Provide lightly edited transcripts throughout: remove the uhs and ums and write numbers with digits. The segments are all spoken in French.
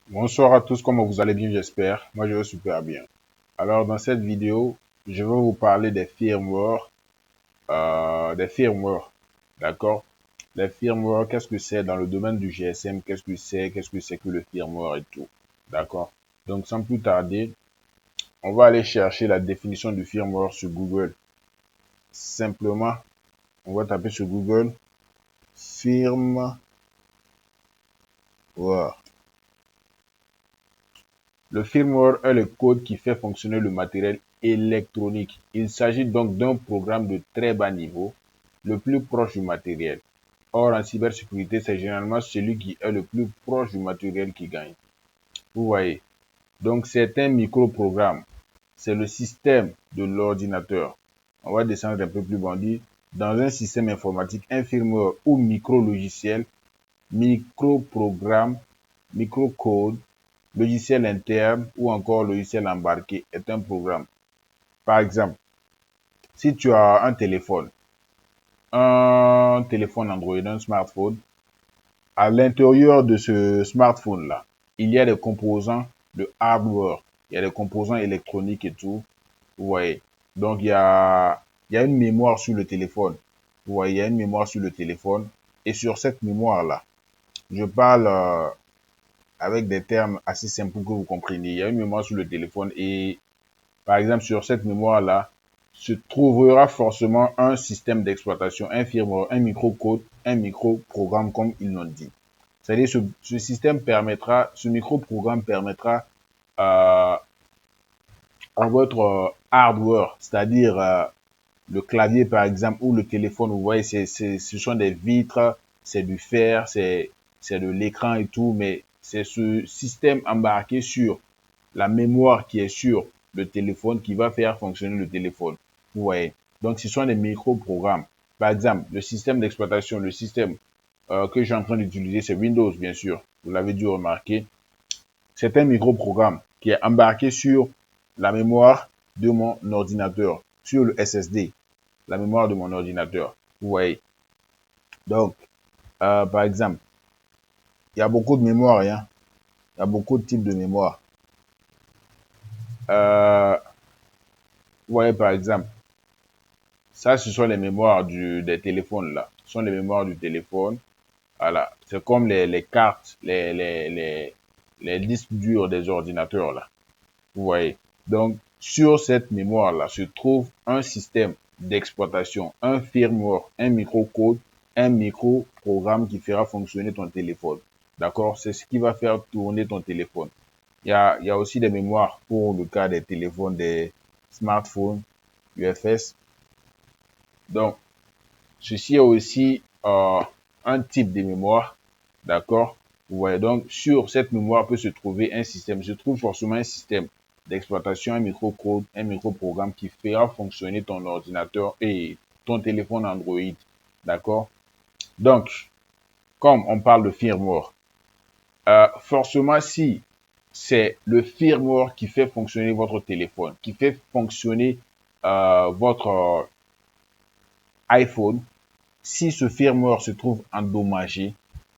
Bonsoir à tous, comment vous allez bien, j'espère. Moi, je vais super bien. Alors, dans cette vidéo, je vais vous parler des firmware, d'accord? Les firmware, qu'est-ce que c'est dans le domaine du GSM? Qu'est-ce que c'est que le firmware et tout, d'accord? Donc, sans plus tarder, on va aller chercher la définition du firmware sur Google. Simplement, on va taper sur Google firmware. Le firmware est le code qui fait fonctionner le matériel électronique. Il s'agit donc d'un programme de très bas niveau, le plus proche du matériel. Or, en cybersécurité, c'est généralement celui qui est le plus proche du matériel qui gagne. Vous voyez. Donc, c'est un microprogramme. C'est le système de l'ordinateur. On va descendre un peu plus bandit. Dans un système informatique, un firmware ou micro-logiciel, microprogramme, microcode, logiciel interne ou encore logiciel embarqué est un programme. Par exemple, si tu as un téléphone Android, un smartphone, à l'intérieur de ce smartphone-là, il y a des composants de hardware, il y a des composants électroniques et tout, vous voyez. Donc, il y a une mémoire sur le téléphone. Vous voyez, il y a une mémoire sur le téléphone. Et sur cette mémoire-là, je parle avec des termes assez simples pour que vous compreniez. Il y a une mémoire sur le téléphone et par exemple, sur cette mémoire-là, se trouvera forcément un système d'exploitation, un firmware, un microcode, un microprogramme, comme ils l'ont dit. C'est-à-dire, ce système permettra, ce microprogramme permettra à votre hardware, c'est-à-dire le clavier, par exemple, ou le téléphone, vous voyez, ce sont des vitres, c'est du fer, c'est de l'écran et tout, mais c'est ce système embarqué sur la mémoire qui est sur le téléphone qui va faire fonctionner le téléphone. Vous voyez. Donc, ce sont des micro-programmes. Par exemple, le système d'exploitation, le système que je suis en train d'utiliser, c'est Windows, bien sûr. Vous l'avez dû remarquer. C'est un micro-programme qui est embarqué sur la mémoire de mon ordinateur, sur le SSD, la mémoire de mon ordinateur. Vous voyez. Donc, par exemple, il y a beaucoup de mémoire, hein. Il y a beaucoup de types de mémoire. Vous voyez, par exemple, ça, ce sont les mémoires des téléphones, là. Ce sont les mémoires du téléphone. Voilà. C'est comme les cartes, les disques durs des ordinateurs, là. Vous voyez. Donc, sur cette mémoire-là se trouve un système d'exploitation, un firmware, un microcode, un microprogramme qui fera fonctionner ton téléphone. D'accord? C'est ce qui va faire tourner ton téléphone. Il y a aussi des mémoires pour le cas des téléphones, des smartphones, UFS. Donc, ceci est aussi un type de mémoire, d'accord? Vous voyez, donc sur cette mémoire peut se trouver un système, se trouve forcément un système d'exploitation, un microcode, un microprogramme qui fera fonctionner ton ordinateur et ton téléphone Android, d'accord? Donc, comme on parle de firmware, forcément si c'est le firmware qui fait fonctionner votre téléphone, qui fait fonctionner votre iPhone, si ce firmware se trouve endommagé,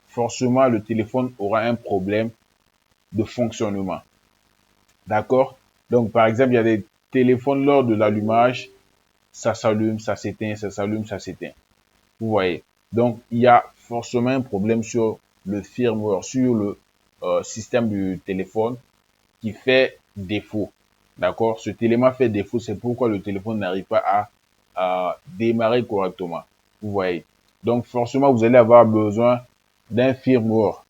forcément le téléphone aura un problème de fonctionnement. D'accord? Donc, par exemple, il y a des téléphones lors de l'allumage, ça s'allume, ça s'éteint, ça s'allume, ça s'éteint. Vous voyez? Donc, il y a forcément un problème sur le firmware, sur le système du téléphone qui fait défaut. D'accord? Cet élément fait défaut, c'est pourquoi le téléphone n'arrive pas à démarrer correctement. Vous voyez? Donc, forcément, vous allez avoir besoin d'un firmware.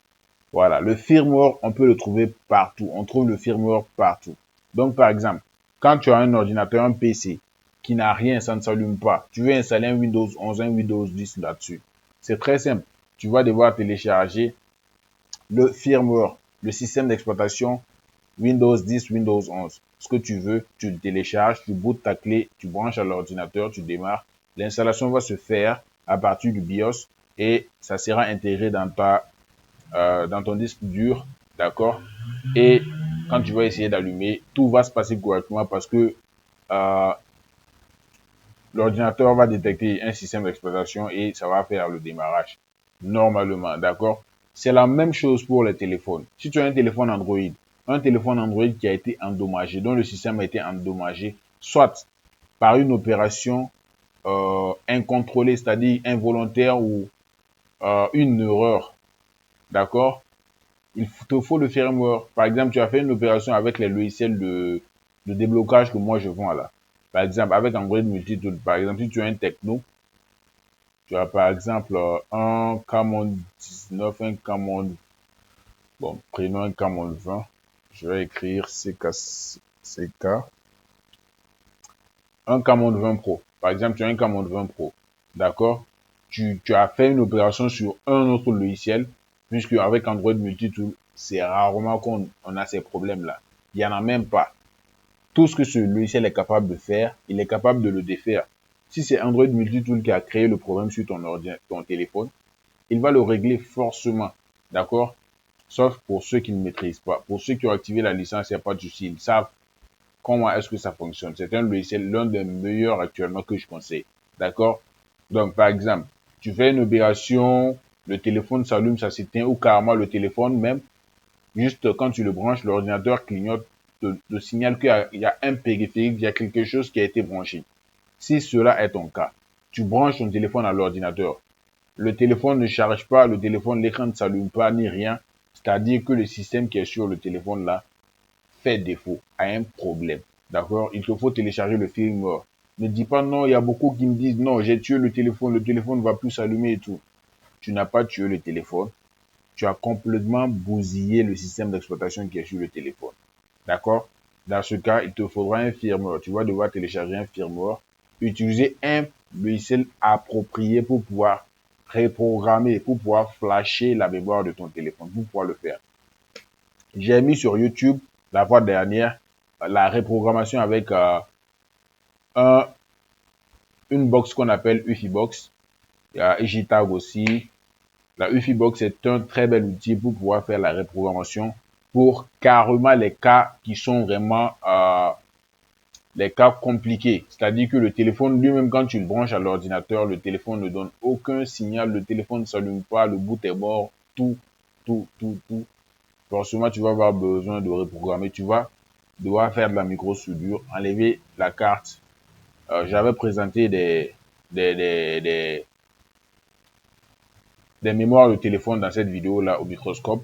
Voilà. Le firmware, on peut le trouver partout. On trouve le firmware partout. Donc, par exemple, quand tu as un ordinateur, un PC, qui n'a rien, ça ne s'allume pas, tu veux installer un Windows 11, un Windows 10 là-dessus. C'est très simple. Tu vas devoir télécharger le firmware, le système d'exploitation Windows 10, Windows 11. Ce que tu veux, tu le télécharges, tu bootes ta clé, tu branches à l'ordinateur, tu démarres. L'installation va se faire à partir du BIOS et ça sera intégré dans ton disque dur, d'accord? Et quand tu vas essayer d'allumer, tout va se passer correctement parce que euh, l'ordinateur va détecter un système d'exploitation et ça va faire le démarrage normalement, d'accord? C'est la même chose pour les téléphones. Si tu as un téléphone Android qui a été endommagé, dont le système a été endommagé, soit par une opération incontrôlée, c'est-à-dire involontaire ou une erreur, d'accord? Il te faut le firmware. Par exemple, tu as fait une opération avec les logiciels de déblocage que moi je vends là. Par exemple, avec Android Multitool, par exemple, si tu as un Techno, tu as par exemple un Camon 19, un Camon, bon, prenons un Camon 20. Je vais écrire CK, un Camon 20 Pro. Par exemple, tu as un Camon 20 Pro. D'accord? Tu as fait une opération sur un autre logiciel, puisque avec Android Multitool, c'est rarement qu'on a ces problèmes-là. Il n'y en a même pas. Tout ce que ce logiciel est capable de faire, il est capable de le défaire. Si c'est Android Multitool qui a créé le problème sur ton téléphone, il va le régler forcément. D'accord? Sauf pour ceux qui ne maîtrisent pas. Pour ceux qui ont activé la licence, il n'y a pas de souci. Ils savent comment est-ce que ça fonctionne. C'est un logiciel, l'un des meilleurs actuellement que je conseille. D'accord? Donc, par exemple, tu fais une opération, le téléphone s'allume, ça s'éteint, ou carrément le téléphone même, juste quand tu le branches, l'ordinateur clignote, te signale qu'il y a un périphérique, il y a quelque chose qui a été branché. Si cela est ton cas, tu branches ton téléphone à l'ordinateur. Le téléphone ne charge pas, le téléphone, l'écran ne s'allume pas, ni rien. C'est-à-dire que le système qui est sur le téléphone là fait défaut, a un problème. D'accord? Il te faut télécharger le firmware. Ne dis pas non, il y a beaucoup qui me disent non, j'ai tué le téléphone ne va plus s'allumer et tout. Tu n'as pas tué le téléphone. Tu as complètement bousillé le système d'exploitation qui est sur le téléphone. D'accord? Dans ce cas, il te faudra un firmware. Tu vas devoir télécharger un firmware, utiliser un logiciel approprié pour pouvoir reprogrammer, pour pouvoir flasher la mémoire de ton téléphone, pour pouvoir le faire. J'ai mis sur YouTube la fois dernière la reprogrammation avec une box qu'on appelle UFIBox. Il y a EJTAG aussi. La UFIBox est un très bel outil pour pouvoir faire la reprogrammation pour carrément les cas qui sont vraiment les cas compliqués. C'est-à-dire que le téléphone lui-même, quand tu le branches à l'ordinateur, le téléphone ne donne aucun signal, le téléphone ne s'allume pas, le boot est mort, tout. Forcément, tu vas avoir besoin de reprogrammer. Tu vas devoir faire de la micro-soudure, enlever la carte. J'avais présenté des mémoires de téléphone dans cette vidéo-là au microscope,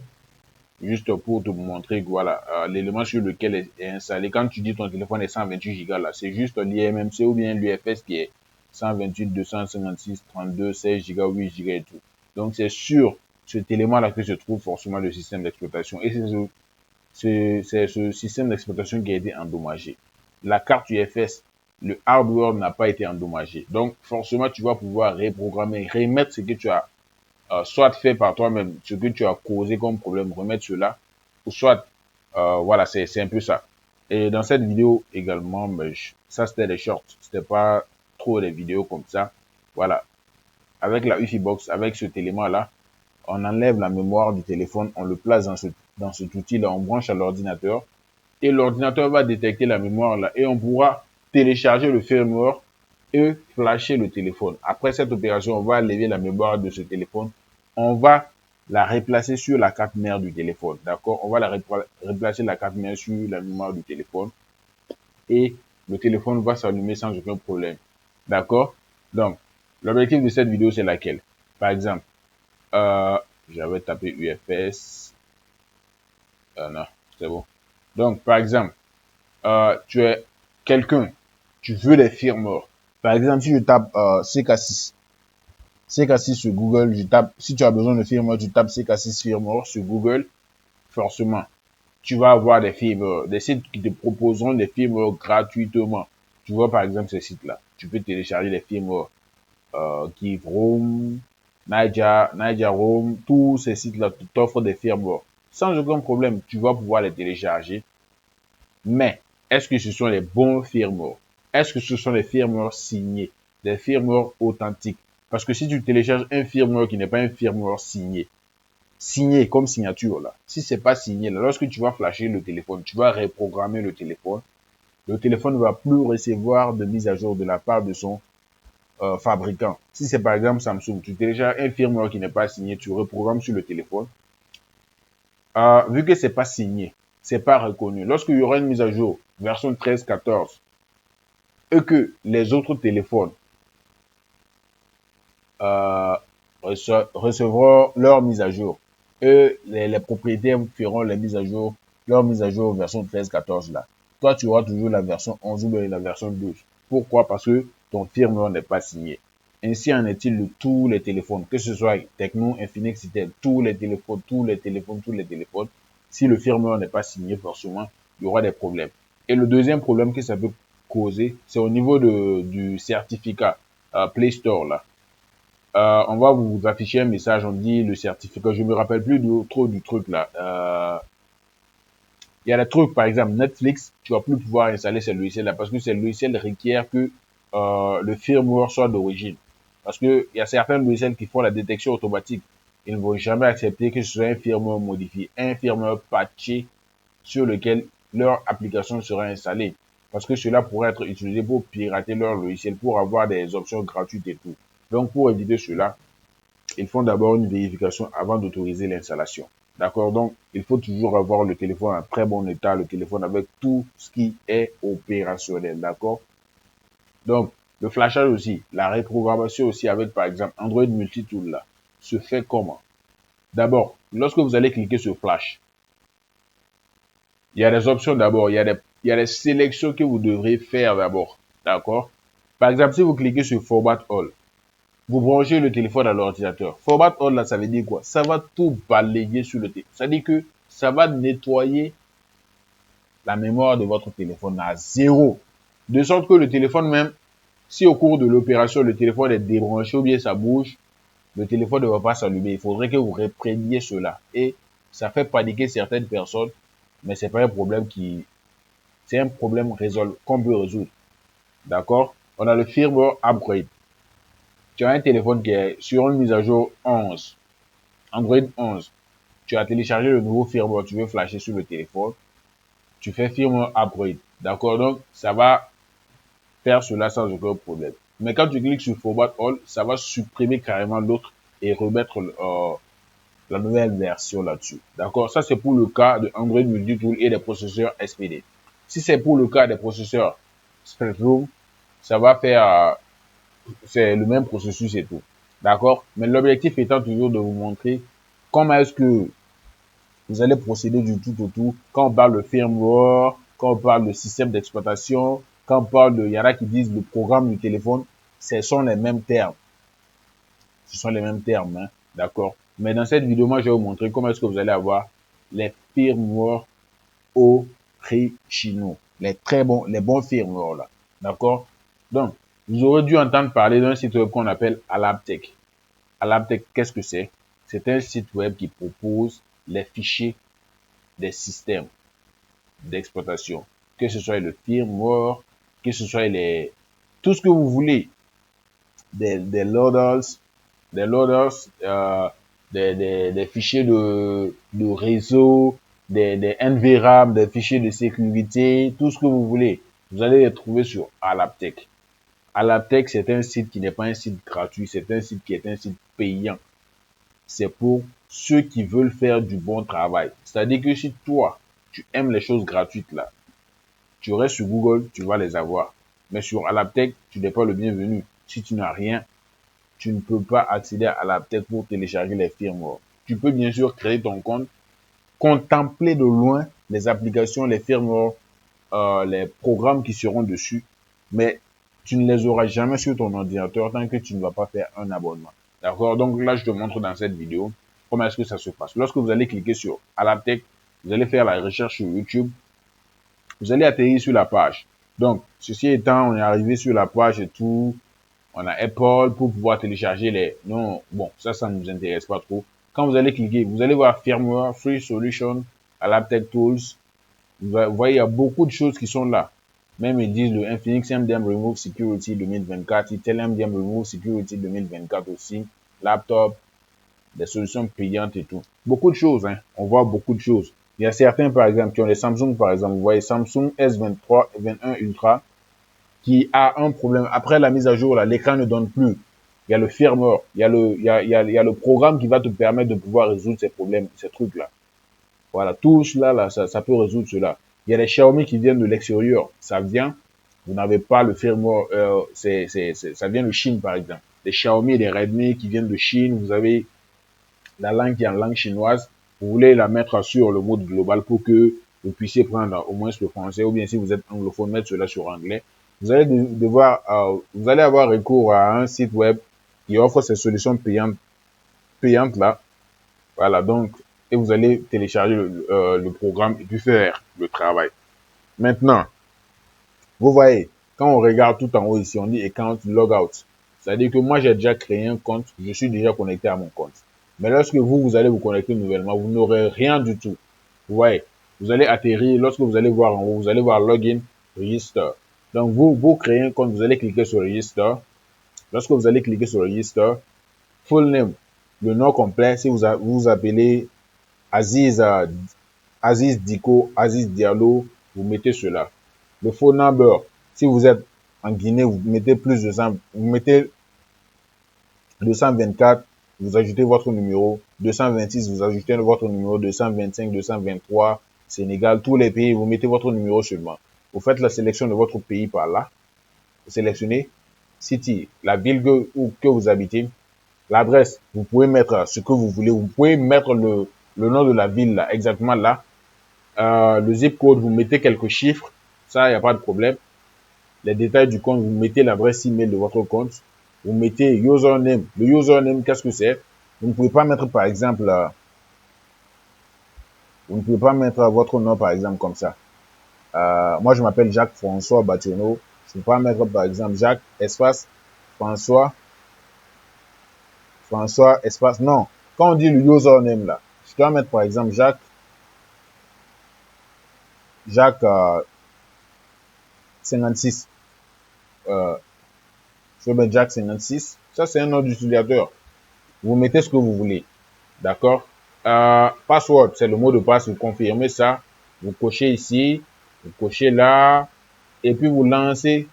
juste pour te montrer que voilà, l'élément sur lequel est installé. Quand tu dis ton téléphone est 128 Go, là, c'est juste l'IMMC ou bien l'UFS qui est 128, 256, 32, 16 Go, 8 Go et tout. Donc, c'est sur cet élément-là que se trouve forcément le système d'exploitation. Et c'est ce système d'exploitation qui a été endommagé. La carte UFS, le hardware n'a pas été endommagé. Donc, forcément, tu vas pouvoir reprogrammer, remettre ce que tu as soit fait par toi-même, ce que tu as causé comme problème, remettre cela, ou soit, voilà, c'est un peu ça. Et dans cette vidéo également, ça c'était des shorts, c'était pas trop des vidéos comme ça. Voilà, avec la UFIBox, avec cet élément-là, on enlève la mémoire du téléphone, on le place dans cet outil-là, on branche à l'ordinateur, et l'ordinateur va détecter la mémoire là, et on pourra télécharger le firmware et flasher le téléphone. Après cette opération, on va enlever la mémoire de ce téléphone, on va la replacer sur la carte mère du téléphone, d'accord? On va replacer la carte mère sur la mémoire du téléphone et le téléphone va s'allumer sans aucun problème, d'accord? Donc, l'objectif de cette vidéo, c'est laquelle? Par exemple, j'avais tapé UFS, non, c'est bon. Donc, par exemple, tu es quelqu'un, tu veux les firmware. Par exemple, si je tape CK6 sur Google, si tu as besoin de firmware, tu tapes CK6 firmware sur Google, forcément, tu vas avoir des firmware, des sites qui te proposeront des firmware gratuitement. Tu vois par exemple ces sites-là. Tu peux télécharger des firmware Give Room, Niger Room, tous ces sites-là t'offrent des firmware. Sans aucun problème, tu vas pouvoir les télécharger. Mais, est-ce que ce sont les bons firmware? Est-ce que ce sont les firmware signés? Des firmware authentiques? Parce que si tu télécharges un firmware qui n'est pas un firmware signé comme signature là, si c'est pas signé là, lorsque tu vas flasher le téléphone, tu vas reprogrammer le téléphone ne va plus recevoir de mise à jour de la part de son fabricant. Si c'est par exemple Samsung, tu télécharges un firmware qui n'est pas signé, tu reprogrammes sur le téléphone, vu que c'est pas signé, c'est pas reconnu. Lorsqu'il y aura une mise à jour, version 13.14, et que les autres téléphones euh, recevront leur mise à jour, et les propriétaires feront les mises à jour, leur mise à jour version 13.14 là. Toi, tu auras toujours la version 11 ou bien la version 12. Pourquoi? Parce que ton firmware n'est pas signé. Ainsi en est-il de tous les téléphones, que ce soit Tecno, Infinix, Itel, tous les téléphones. Si le firmware n'est pas signé, forcément, il y aura des problèmes. Et le deuxième problème que ça peut causer, c'est au niveau du certificat Play Store là. On va vous afficher un message, on dit le certificat. Je me rappelle plus trop du truc là. Il y a des trucs, par exemple, Netflix, tu vas plus pouvoir installer ce logiciel-là parce que ce logiciel requiert que le firmware soit d'origine. Parce que il y a certains logiciels qui font la détection automatique. Ils ne vont jamais accepter que ce soit un firmware modifié, un firmware patché sur lequel leur application sera installée. Parce que cela pourrait être utilisé pour pirater leur logiciel, pour avoir des options gratuites et tout. Donc, pour éviter cela, ils font d'abord une vérification avant d'autoriser l'installation. D'accord? Donc, il faut toujours avoir le téléphone en très bon état, le téléphone avec tout ce qui est opérationnel. D'accord? Donc, le flashage aussi, la reprogrammation aussi avec, par exemple, Android Multitool là, se fait comment? D'abord, lorsque vous allez cliquer sur Flash, il y a des options d'abord, il y a des sélections que vous devrez faire d'abord. D'accord? Par exemple, si vous cliquez sur Format All, vous branchez le téléphone à l'ordinateur. Format All, là, ça veut dire quoi? Ça va tout balayer sur le téléphone. Ça veut dire que ça va nettoyer la mémoire de votre téléphone à zéro. De sorte que le téléphone même, si au cours de l'opération, le téléphone est débranché ou bien ça bouge, le téléphone ne va pas s'allumer. Il faudrait que vous repreniez cela. Et ça fait paniquer certaines personnes, mais c'est pas un problème c'est un problème qu'on peut résoudre. D'accord? On a le firmware upgrade. Tu as un téléphone qui est sur une mise à jour 11, Android 11. Tu as téléchargé le nouveau firmware, tu veux flasher sur le téléphone. Tu fais firmware upgrade. D'accord? Donc, ça va faire cela sans aucun problème. Mais quand tu cliques sur Format All, ça va supprimer carrément l'autre et remettre la nouvelle version là-dessus. D'accord? Ça, c'est pour le cas de Android Multitool et des processeurs SPD. Si c'est pour le cas des processeurs Spectrum, ça va faire, c'est le même processus et tout. D'accord? Mais l'objectif étant toujours de vous montrer comment est-ce que vous allez procéder du tout au tout. Quand on parle de firmware, quand on parle de système d'exploitation, quand on parle de, il y en a qui disent le programme du téléphone, ce sont les mêmes termes. Ce sont les mêmes termes, hein, d'accord? Mais dans cette vidéo, moi, je vais vous montrer comment est-ce que vous allez avoir les firmware originaux. Les bons firmware, là. D'accord? Donc, vous aurez dû entendre parler d'un site web qu'on appelle Alaptech. Alaptech, qu'est-ce que c'est? C'est un site web qui propose les fichiers des systèmes d'exploitation. Que ce soit le firmware, que ce soit tout ce que vous voulez. Des loaders, des fichiers de réseau, des NVRAM, des fichiers de sécurité, tout ce que vous voulez. Vous allez les trouver sur Alaptech. Alaptech, c'est un site qui n'est pas un site gratuit, c'est un site qui est un site payant. C'est pour ceux qui veulent faire du bon travail. C'est-à-dire que si toi, tu aimes les choses gratuites là, tu restes sur Google, tu vas les avoir. Mais sur Alaptech, tu n'es pas le bienvenu. Si tu n'as rien, tu ne peux pas accéder à Alaptech pour télécharger les firmware. Tu peux bien sûr créer ton compte, contempler de loin les applications, les firmware, les programmes qui seront dessus, mais tu ne les auras jamais sur ton ordinateur tant que tu ne vas pas faire un abonnement. D'accord? Donc là, je te montre dans cette vidéo comment est-ce que ça se passe. Lorsque vous allez cliquer sur Alaptech, vous allez faire la recherche sur YouTube, vous allez atterrir sur la page. Donc, ceci étant, on est arrivé sur la page et tout, on a Apple pour pouvoir télécharger les... Non, bon, ça ne nous intéresse pas trop. Quand vous allez cliquer, vous allez voir Firmware, Free Solution, Alaptech Tools. Vous voyez, il y a beaucoup de choses qui sont là. Même ils disent le Infinix MDM Remove Security 2024, Intel MDM Remove Security 2024 aussi, laptop, des solutions payantes et tout. Beaucoup de choses, hein. On voit beaucoup de choses. Il y a certains, par exemple, qui ont les Samsung, par exemple. Vous voyez Samsung S23 et 21 Ultra qui a un problème. Après la mise à jour, là, l'écran ne donne plus. Il y a le firmware, il y a le programme qui va te permettre de pouvoir résoudre ces problèmes, ces trucs-là. Voilà, tout cela, là, ça peut résoudre cela. Il y a les Xiaomi qui viennent de l'extérieur. Ça vient, vous n'avez pas le firmware, ça vient de Chine, par exemple. Les Xiaomi et les Redmi qui viennent de Chine, vous avez la langue qui est en langue chinoise. Vous voulez la mettre sur le mode global pour que vous puissiez prendre au moins le français, ou bien si vous êtes anglophone, mettre cela sur anglais. Vous allez devoir, vous allez avoir recours à un site web qui offre ces solutions payantes là. Voilà, donc, et vous allez télécharger le programme et puis faire le travail. Maintenant, vous voyez, quand on regarde tout en haut ici, on dit account logout. C'est-à-dire que moi, j'ai déjà créé un compte, je suis déjà connecté à mon compte. Mais lorsque vous allez vous connecter nouvellement, vous n'aurez rien du tout. Vous voyez, vous allez atterrir, lorsque vous allez voir en haut, vous allez voir login, register. Donc, vous créez un compte, vous allez cliquer sur register. Lorsque vous allez cliquer sur register, full name, le nom complet, si vous vous appelez Aziz, Aziz Diko, Aziz Diallo, vous mettez cela. Le phone number, si vous êtes en Guinée, vous mettez plus de 100, vous mettez 224, vous ajoutez votre numéro, 226, vous ajoutez votre numéro, 225, 223, Sénégal, tous les pays, vous mettez votre numéro seulement. Vous faites la sélection de votre pays par là. Vous sélectionnez City, la ville que vous habitez, l'adresse, vous pouvez mettre ce que vous voulez, vous pouvez mettre le nom de la ville là, exactement là. Le zip code, vous mettez quelques chiffres, ça, il n'y a pas de problème. Les détails du compte, vous mettez l'adresse email de votre compte, vous mettez username. Le username, qu'est-ce que c'est? Vous ne pouvez pas mettre, par exemple, vous ne pouvez pas mettre votre nom, par exemple, comme ça. Moi, je m'appelle Jacques-François Bationneau. Je ne peux pas mettre, par exemple, Jacques, espace, François, espace. Non. Quand on dit le username, là, je dois mettre, par exemple, Jacques 56. Je vais mettre Jacques 56. Ça, c'est un nom d'utilisateur. Vous mettez ce que vous voulez. D'accord? Password, c'est le mot de passe. Vous confirmez ça. Vous cochez ici. Vous cochez là. Et puis, vous lancez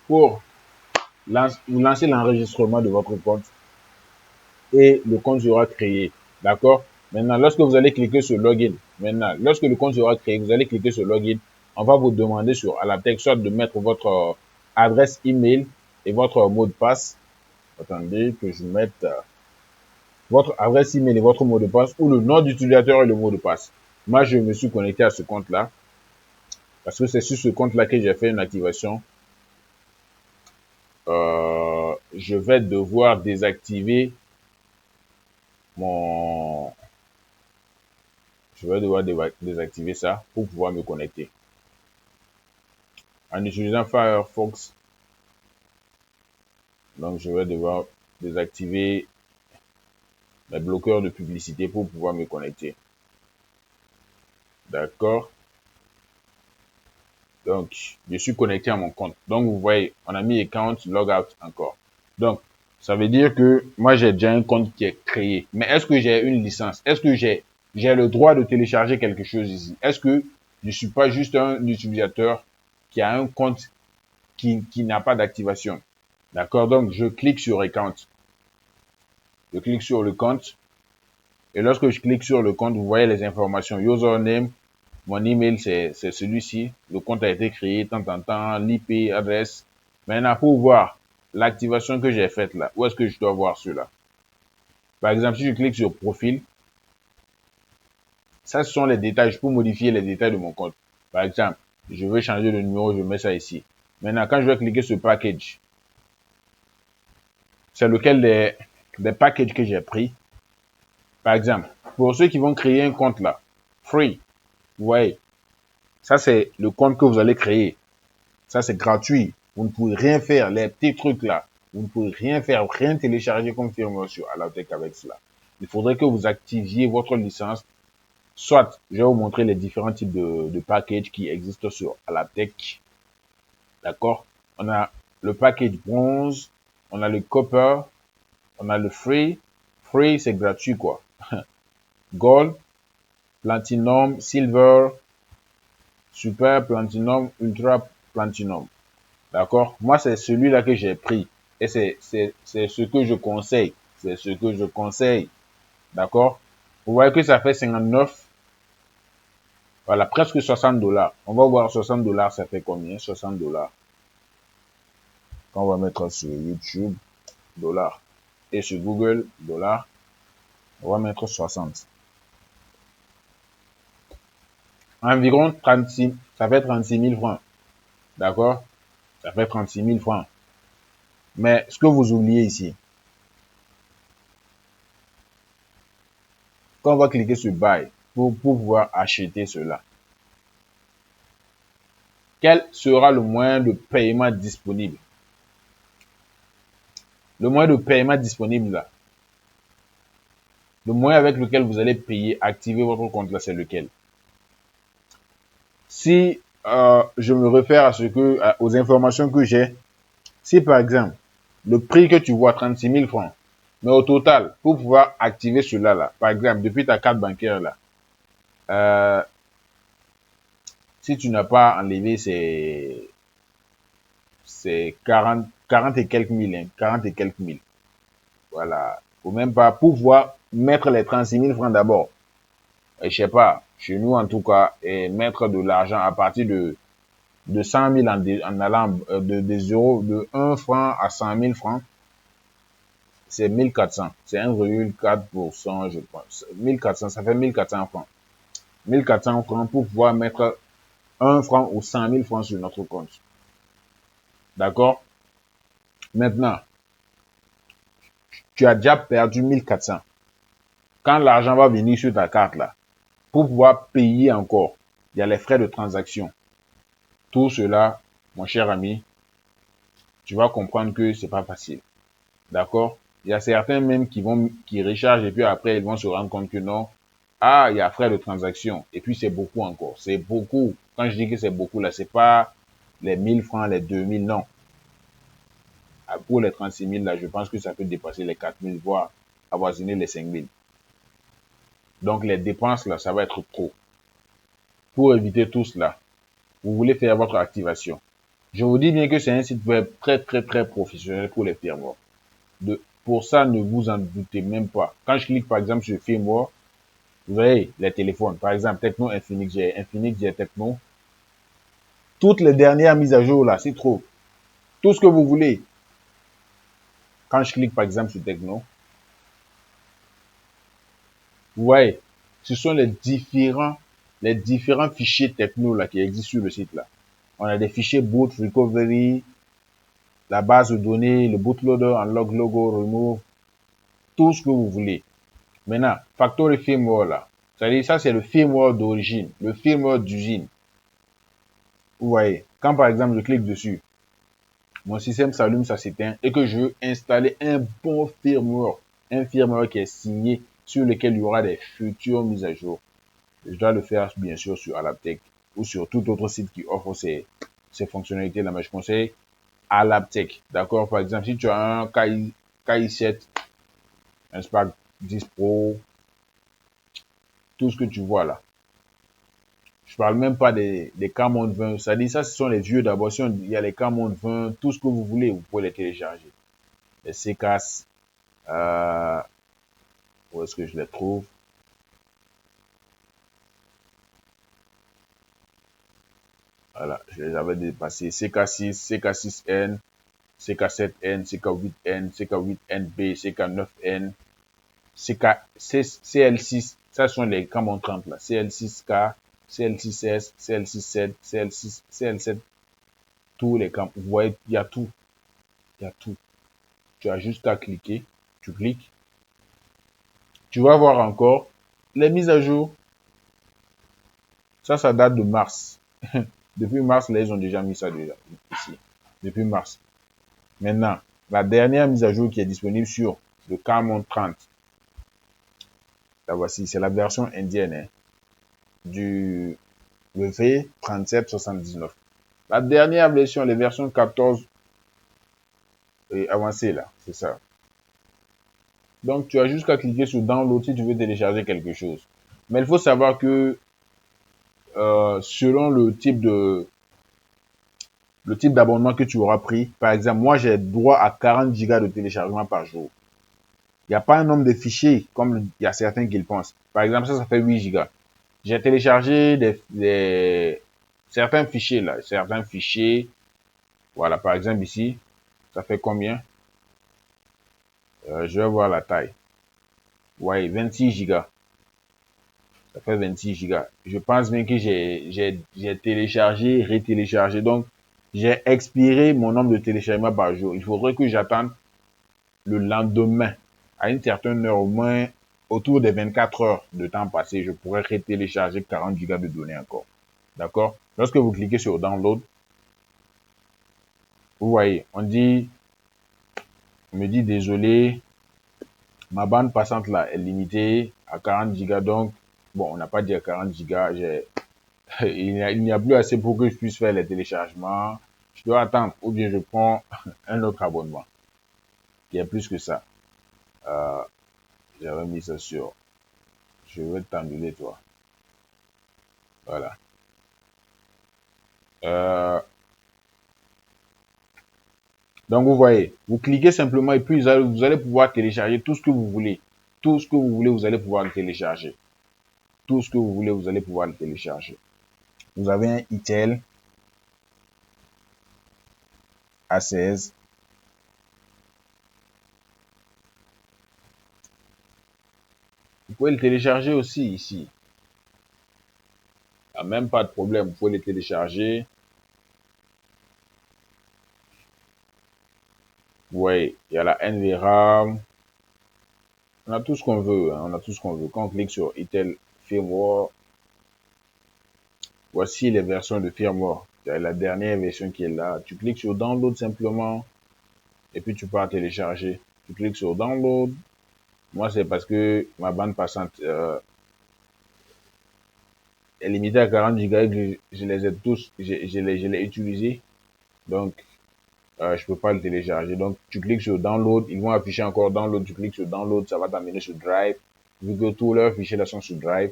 vous lancez l'enregistrement de votre compte. Et le compte sera créé. D'accord? Maintenant, lorsque vous allez cliquer sur login, lorsque le compte sera créé, vous allez cliquer sur login. On va vous demander à la tech soit de mettre votre adresse email et votre mot de passe. Attendez que je mette votre adresse email et votre mot de passe ou le nom d'utilisateur et le mot de passe. Moi, je me suis connecté à ce compte-là parce que c'est sur ce compte-là que j'ai fait une activation. Je vais devoir désactiver mon... Je vais devoir désactiver ça pour pouvoir me connecter. En utilisant Firefox, donc je vais devoir désactiver mes bloqueurs de publicité pour pouvoir me connecter. D'accord? Donc, je suis connecté à mon compte. Donc, vous voyez, on a mis account logout encore. Donc, ça veut dire que moi, j'ai déjà un compte qui est créé. Mais est-ce que j'ai une licence? Est-ce que j'ai le droit de télécharger quelque chose ici? Est-ce que je suis pas juste un utilisateur qui a un compte qui n'a pas d'activation? D'accord? Donc, je clique sur account. Je clique sur le compte. Et lorsque je clique sur le compte, vous voyez les informations. Username, mon email, c'est celui-ci. Le compte a été créé, tant, l'IP, adresse. Maintenant, pour voir l'activation que j'ai faite là, où est-ce que je dois voir cela? Par exemple, si je clique sur profil, ça, ce sont les détails. Je peux modifier les détails de mon compte. Par exemple, je veux changer le numéro, je mets ça ici. Maintenant, quand je vais cliquer sur package, c'est lequel des packages que j'ai pris. Par exemple, pour ceux qui vont créer un compte là, free, vous voyez, ça c'est le compte que vous allez créer. Ça c'est gratuit. Vous ne pouvez rien faire, les petits trucs là. Vous ne pouvez rien faire, rien télécharger comme firmware sur Alaptec avec cela. Il faudrait que vous activiez votre licence. Soit, je vais vous montrer les différents types de packages qui existent sur Alaptec. D'accord? On a le package bronze, on a le copper, on a le free. Free, c'est gratuit quoi. Gold, platinum, silver, super, platinum, ultra, platinum. D'accord? Moi, c'est celui-là que j'ai pris. Et c'est ce que je conseille. C'est ce que je conseille. D'accord? Vous voyez que ça fait 59. Voilà, presque 60 dollars. On va voir 60 dollars, ça fait combien? 60 dollars. Quand on va mettre sur YouTube, dollars. Et sur Google, dollars, on va mettre 60. Environ 36, ça fait 36 000 francs. D'accord? Ça fait 36 000 francs. Mais ce que vous oubliez ici, quand on va cliquer sur Buy pour pouvoir acheter cela, quel sera le moyen de paiement disponible? Le moyen de paiement disponible là, le moyen avec lequel vous allez payer, activer votre compte là, c'est lequel? Si je me réfère à aux informations que j'ai, si par exemple, le prix que tu vois, 36 000 francs, mais au total, pour pouvoir activer cela là, par exemple, depuis ta carte bancaire là, si tu n'as pas enlevé c'est 40 et quelques mille, hein, 40 et quelques mille. Voilà. Faut même pas pouvoir mettre les 36 000 francs d'abord. Et je sais pas, chez nous en tout cas, et mettre de l'argent à partir de 100 000 en allant des euros, de 1 franc à 100 000 francs, c'est 1400. C'est 1,4%, je pense. 1400, ça fait 1400 francs. 1400 francs pour pouvoir mettre 1 franc ou 100 000 francs sur notre compte. D'accord? Maintenant, tu as déjà perdu 1400. Quand l'argent va venir sur ta carte là, pour pouvoir payer encore, il y a les frais de transaction. Tout cela, mon cher ami, tu vas comprendre que c'est pas facile. D'accord? Il y a certains même qui rechargent et puis après ils vont se rendre compte que non. Ah, il y a frais de transaction. Et puis c'est beaucoup encore. C'est beaucoup. Quand je dis que c'est beaucoup là, c'est pas les 1000 francs, les 2000, non. Pour les 36 000 là, je pense que ça peut dépasser les 4000, voire avoisiner les 5000. Donc les dépenses là, ça va être trop. Pour éviter tout cela, vous voulez faire votre activation. Je vous dis bien que c'est un site web très professionnel pour les firmware. Pour ça, ne vous en doutez même pas. Quand je clique par exemple sur firmware, vous voyez les téléphones. Par exemple, Tecno, Infinix, j'ai Tecno. Toutes les dernières mises à jour là, c'est trop. Tout ce que vous voulez. Quand je clique par exemple sur Tecno, vous voyez, ce sont les différents fichiers Tecno là qui existent sur le site là. On a des fichiers boot, recovery, la base de données, le bootloader, unlock, logo, remove, tout ce que vous voulez. Maintenant, factory firmware là, c'est-à-dire ça c'est le firmware d'origine, le firmware d'usine. Vous voyez, quand par exemple je clique dessus, mon système s'allume, ça s'éteint et que je veux installer un bon firmware, un firmware qui est signé sur lequel il y aura des futures mises à jour. Je dois le faire bien sûr sur Alaptec ou sur tout autre site qui offre ces fonctionnalités là, mais je conseille Alaptec. D'accord? Par exemple, si tu as un KI7, un Spark 10 Pro, tout ce que tu vois là. Je parle même pas des Camon 20. Ça dit ça, ce sont les vieux d'abord. Si il y a les Camon 20, tout ce que vous voulez, vous pouvez les télécharger. Les CKS, où est-ce que je les trouve? Voilà, je les avais dépassés. CK6, CK6N, CK7N, CK8N, CK8NB, CK9N, CL6. Ça sont les Camon 30 là. CL6K, CL6S, CL6Z, CL6, CL7. Tous les camps. Vous voyez, il y a tout. Il y a tout. Tu as juste à cliquer. Tu cliques. Tu vas voir encore les mises à jour. Ça date de mars. Depuis mars, là, ils ont déjà mis ça déjà ici. Depuis mars. Maintenant, la dernière mise à jour qui est disponible sur le Camon 30. La voici. C'est la version indienne hein, du V3779. La dernière version, les versions 14 et avancées là. C'est ça. Donc, tu as juste qu'à cliquer sur download si tu veux télécharger quelque chose. Mais il faut savoir que selon le type d'abonnement que tu auras pris, par exemple, moi j'ai droit à 40 gigas de téléchargement par jour. Il n'y a pas un nombre de fichiers comme il y a certains qui le pensent. Par exemple, ça fait 8 gigas. J'ai téléchargé certains fichiers là, certains fichiers. Voilà, par exemple ici, ça fait combien? Je vais voir la taille. Ouais, 26 gigas. Ça fait 26 gigas. Je pense bien que j'ai téléchargé, retéléchargé. Donc, j'ai expiré mon nombre de téléchargements par jour. Il faudrait que j'attende le lendemain, à une certaine heure, au moins autour des 24 heures de temps passé, je pourrais retélécharger 40 gigas de données encore. D'accord? Lorsque vous cliquez sur Download, vous voyez, on me dit désolé, ma bande passante là est limitée à 40 gigas. Donc, bon, on n'a pas dit à 40 gigas. Il n'y a plus assez pour que je puisse faire les téléchargements. Je dois attendre ou bien je prends un autre abonnement. Il y a plus que ça. Euh, J'avais mis ça sur. Je vais t'annuler, toi. Voilà. Euh, donc, vous voyez, vous cliquez simplement et puis vous allez pouvoir télécharger tout ce que vous voulez. Tout ce que vous voulez, vous allez pouvoir le télécharger. Tout ce que vous voulez, vous allez pouvoir le télécharger. Vous avez un Itel A16. Vous pouvez le télécharger aussi ici. Il n'y a même pas de problème. Vous pouvez le télécharger. Vous voyez, il y a la NVRAM. On a tout ce qu'on veut. Hein, on a tout ce qu'on veut. Quand on clique sur Itel Firmware, voici les versions de firmware. Il y a la dernière version qui est là. Tu cliques sur Download simplement. Et puis tu peux télécharger. Tu cliques sur Download. Moi, c'est parce que ma bande passante est limitée à 40 gigas et que je les ai tous, je l'ai utilisés. Donc, je peux pas le télécharger. Donc, tu cliques sur Download. Ils vont afficher encore Download. Tu cliques sur Download. Ça va t'amener sur Drive. Vu que tous leurs fichiers là sont sur Drive.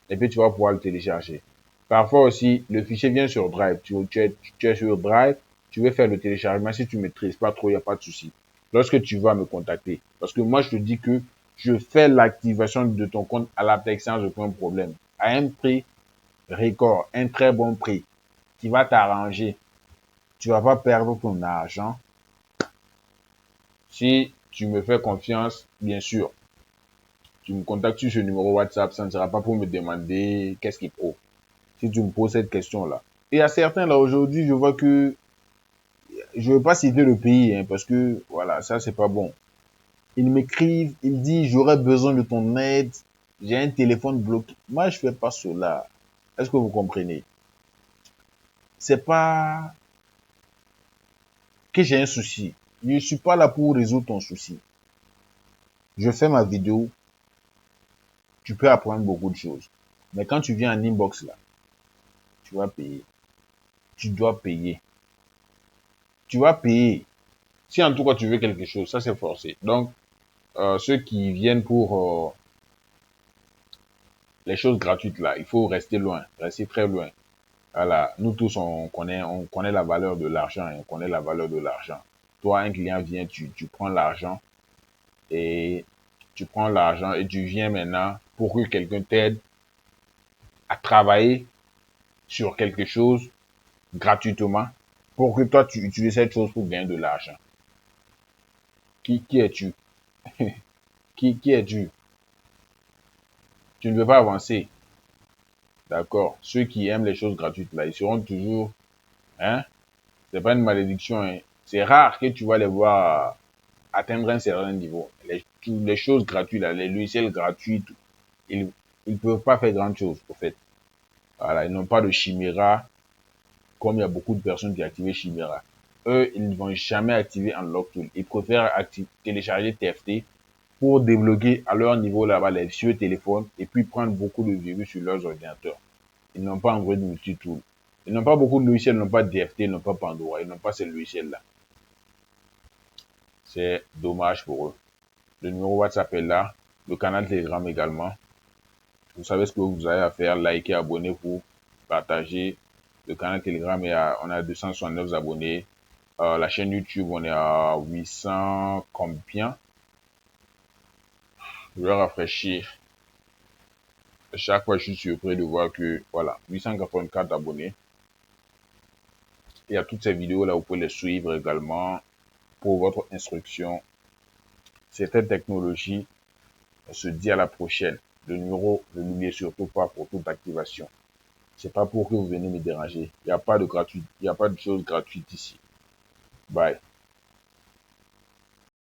Et puis, tu vas pouvoir le télécharger. Parfois aussi, le fichier vient sur Drive. Tu es sur Drive. Tu veux faire le téléchargement. Si tu maîtrises pas trop, il n'y a pas de souci. Lorsque tu vas me contacter. Parce que moi, je te dis que je fais l'activation de ton compte à l'APEX sans aucun problème. À un prix record, un très bon prix qui va t'arranger. Tu vas pas perdre ton argent. Si tu me fais confiance, bien sûr, tu me contactes sur ce numéro WhatsApp, ça ne sera pas pour me demander qu'est-ce qu'il faut. Si tu me poses cette question-là. Et à certains, là, aujourd'hui, je vois que, je ne veux pas citer le pays, hein, parce que, voilà, ça, c'est pas bon. Ils m'écrivent, ils disent, j'aurais besoin de ton aide, j'ai un téléphone bloqué. Moi, je fais pas cela. Est-ce que vous comprenez? C'est pas que j'ai un souci. Je ne suis pas là pour résoudre ton souci. Je fais ma vidéo, tu peux apprendre beaucoup de choses. Mais quand tu viens en inbox là, tu vas payer. Tu dois payer. Tu vas payer. Si en tout cas tu veux quelque chose, ça c'est forcé. Donc, ceux qui viennent pour les choses gratuites là, il faut rester loin, rester très loin. Voilà, nous tous on connaît la valeur de l'argent, on connaît la valeur de l'argent. Toi, un client vient, tu prends l'argent et tu prends l'argent et tu viens maintenant pour que quelqu'un t'aide à travailler sur quelque chose gratuitement pour que toi tu utilises cette chose pour gagner de l'argent. Qui es-tu? Qui es-tu? Tu ne veux pas avancer. D'accord. Ceux qui aiment les choses gratuites, là, ils seront toujours, hein? C'est pas une malédiction, hein. C'est rare que tu vas les voir atteindre un certain niveau. Les choses gratuites, là, les logiciels gratuits, ils, ils peuvent pas faire grand chose, au fait. Voilà. Ils n'ont pas de Chimera, comme il y a beaucoup de personnes qui activent Chimera. Eux, ils ne vont jamais activer Unlock Tool. Ils préfèrent télécharger TFT pour débloquer à leur niveau là-bas les vieux téléphones et puis prendre beaucoup de virus sur leurs ordinateurs. Ils n'ont pas Android multitool. Ils n'ont pas beaucoup de logiciels, ils n'ont pas DFT, ils n'ont pas Pandora, ils n'ont pas ces logiciels-là. C'est dommage pour eux. Le numéro WhatsApp est là, le canal Telegram également. Vous savez ce que vous avez à faire, liker, abonnez-vous, partagez. Le canal Telegram on a 269 abonnés. La chaîne YouTube, on est à 800 combien? Je vais rafraîchir. chaque fois, je suis surpris de voir que, voilà, 884 abonnés. Il y a toutes ces vidéos là, vous pouvez les suivre également pour votre instruction. Certaines technologies, on se dit à la prochaine. Le numéro, ne l'oubliez surtout pas pour toute activation. C'est pas pour que vous venez me déranger. Il n'y a pas de gratuit, il n'y a pas de choses gratuites ici. Bye.